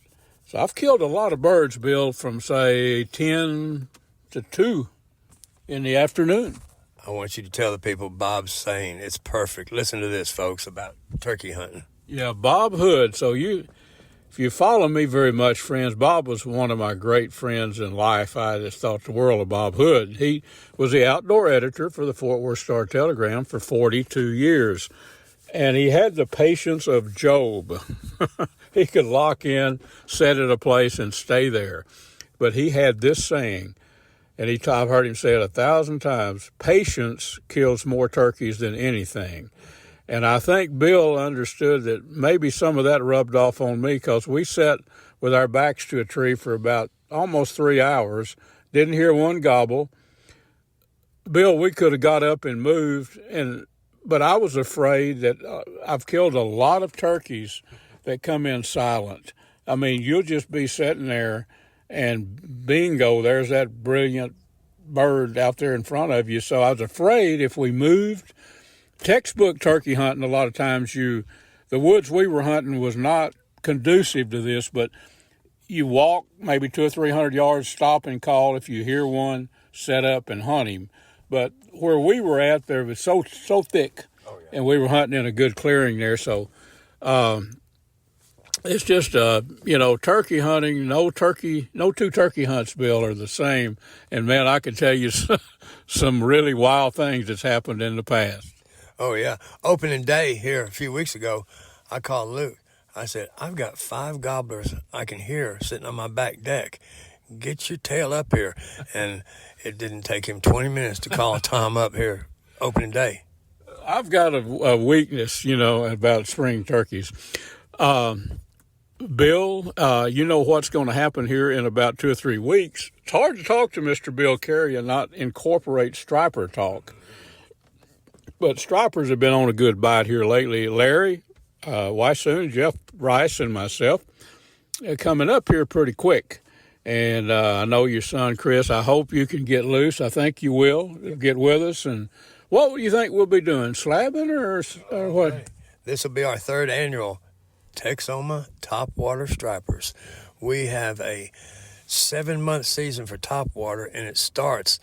So I've killed a lot of birds, Bill, from say 10 to 2 in the afternoon. I want you to tell the people Bob's saying it's perfect. Listen to this, folks, about turkey hunting. Yeah, Bob Hood. So if you follow me very much, friends, Bob was one of my great friends in life. I just thought the world of Bob Hood. He was the outdoor editor for the Fort Worth Star-Telegram for 42 years. And he had the patience of Job. he could lock in, set at a place, and stay there. But he had this saying, and I've heard him say it 1,000 times, patience kills more turkeys than anything. And I think Bill understood that maybe some of that rubbed off on me, because we sat with our backs to a tree for about almost 3 hours, didn't hear one gobble. Bill, we could have got up and moved, but I was afraid that I've killed a lot of turkeys that come in silent. I mean, you'll just be sitting there, and bingo, there's that brilliant bird out there in front of you. So I was afraid if we moved. Textbook turkey hunting, a lot of times the woods we were hunting was not conducive to this, but you walk maybe 200 or 300 yards, stop and call. If you hear one, set up and hunt him. But where we were at, there was so thick, and we were hunting in a good clearing there. So it's just, turkey hunting, no two turkey hunts, Bill, are the same. And, man, I can tell you some really wild things that's happened in the past. Oh, yeah. Opening day here a few weeks ago, I called Luke. I said, I've got 5 gobblers I can hear sitting on my back deck. Get your tail up here. And it didn't take him 20 minutes to call Tom up here opening day. I've got a weakness, about spring turkeys. Bill, you know what's going to happen here in about 2 or 3 weeks. It's hard to talk to Mr. Bill Carey and not incorporate striper talk. But stripers have been on a good bite here lately. Larry Weishuhn, Jeff Rice, and myself coming up here pretty quick. And I know your son, Chris, I hope you can get loose. I think you will get with us. And what do you think we'll be doing, slabbing or what? Right. This will be our 3rd annual Texoma Topwater Stripers. We have a 7-month season for topwater, and it starts,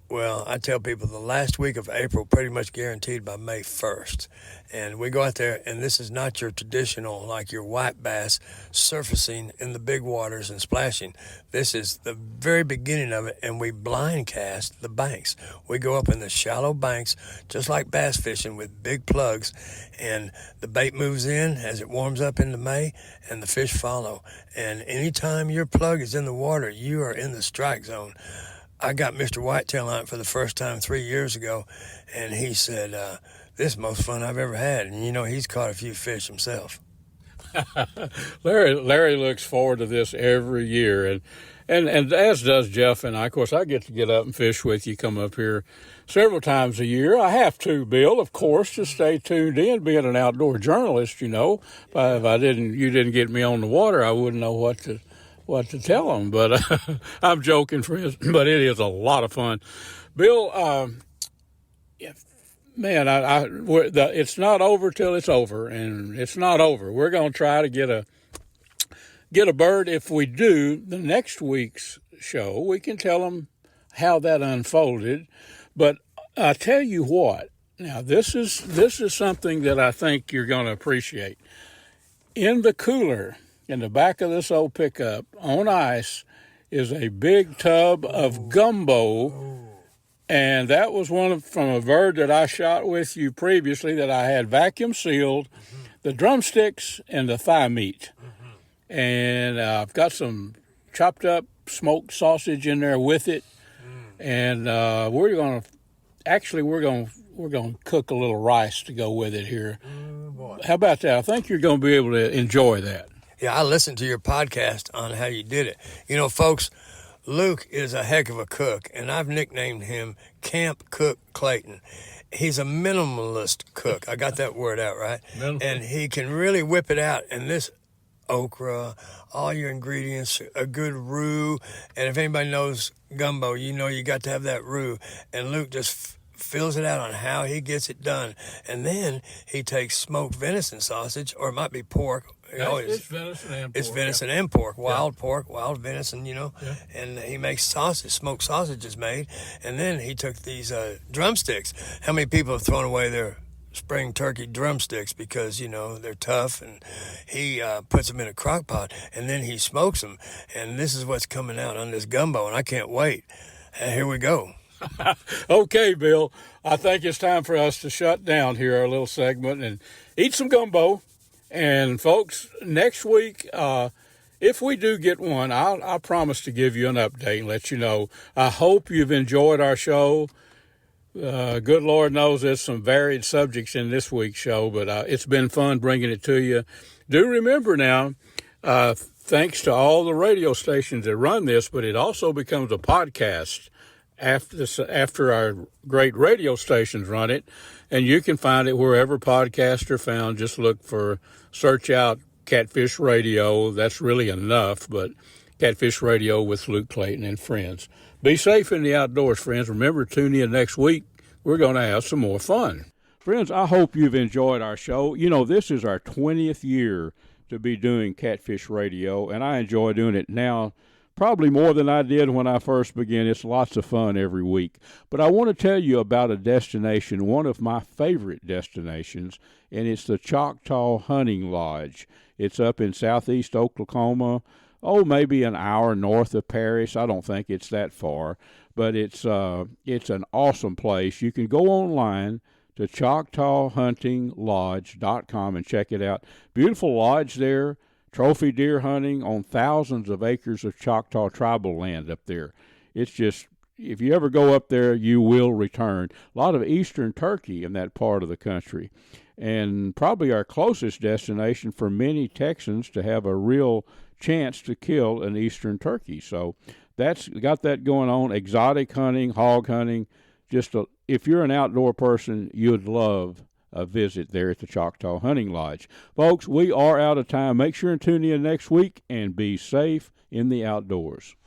well, I tell people the last week of April, pretty much guaranteed by May 1st. And we go out there, and this is not your traditional, like your white bass, surfacing in the big waters and splashing. This is the very beginning of it, and we blind cast the banks. We go up in the shallow banks, just like bass fishing, with big plugs, and the bait moves in as it warms up into May, and the fish follow. And anytime your plug is in the water, you are in the strike zone. I got Mr. Whitetail on it for the first time 3 years ago, and he said, this is the most fun I've ever had. And, he's caught a few fish himself. Larry looks forward to this every year, and as does Jeff and I. Of course, I get to get up and fish with you, come up here several times a year. I have to, Bill, of course, to stay tuned in, being an outdoor journalist, If you didn't get me on the water, I wouldn't know what to tell them. But I'm joking, friends, but it is a lot of fun. Bill, man, it's not over till it's over, and it's not over. We're going to try to get a bird. If we do the next week's show, we can tell them how that unfolded. But I tell you what, now this is something that I think you're going to appreciate. In the cooler, in the back of this old pickup, on ice, is a big tub of gumbo. And that was from a bird that I shot with you previously that I had vacuum sealed, the drumsticks and the thigh meat. And I've got some chopped up smoked sausage in there with it. And we're going to cook a little rice to go with it here. How about that? I think you're going to be able to enjoy that. Yeah, I listened to your podcast on how you did it. Folks, Luke is a heck of a cook, and I've nicknamed him Camp Cook Clayton. He's a minimalist cook. I got that word out, right? And he can really whip it out. And this okra, all your ingredients, a good roux. And if anybody knows gumbo, you got to have that roux. And Luke just fills it out on how he gets it done. And then he takes smoked venison sausage, or it might be pork. It's venison and pork. It's venison and pork, wild pork, wild venison, Yeah. And he makes smoked sausages made. And then he took these drumsticks. How many people have thrown away their spring turkey drumsticks because, they're tough? And he puts them in a crock pot, and then he smokes them. And this is what's coming out on this gumbo, and I can't wait. Here we go. Okay, Bill, I think it's time for us to shut down here our little segment and eat some gumbo. And folks, next week, if we do get one, I'll promise to give you an update and let you know. I hope you've enjoyed our show. Good Lord knows there's some varied subjects in this week's show, but it's been fun bringing it to you. Do remember now, thanks to all the radio stations that run this, but it also becomes a podcast after our great radio stations run it, and you can find it wherever podcasts are found. Just search out Catfish Radio. That's really enough, but Catfish Radio with Luke Clayton and Friends. Be safe in the outdoors, friends. Remember, tune in next week. We're going to have some more fun. Friends, I hope you've enjoyed our show. You know, this is our 20th year to be doing Catfish Radio, and I enjoy doing it now probably more than I did when I first began. It's lots of fun every week. But I want to tell you about a destination, one of my favorite destinations, and it's the Choctaw Hunting Lodge. It's up in southeast Oklahoma, maybe an hour north of Paris. I don't think it's that far, but it's an awesome place. You can go online to ChoctawHuntingLodge.com and check it out. Beautiful lodge there, trophy deer hunting on thousands of acres of Choctaw tribal land up there. It's just, if you ever go up there, you will return. A lot of eastern turkey in that part of the country, and probably our closest destination for many Texans to have a real chance to kill an eastern turkey. So that's got that going on. Exotic hunting, hog hunting. If you're an outdoor person, you'd love a visit there at the Choctaw Hunting Lodge. Folks, we are out of time. Make sure and tune in next week and be safe in the outdoors.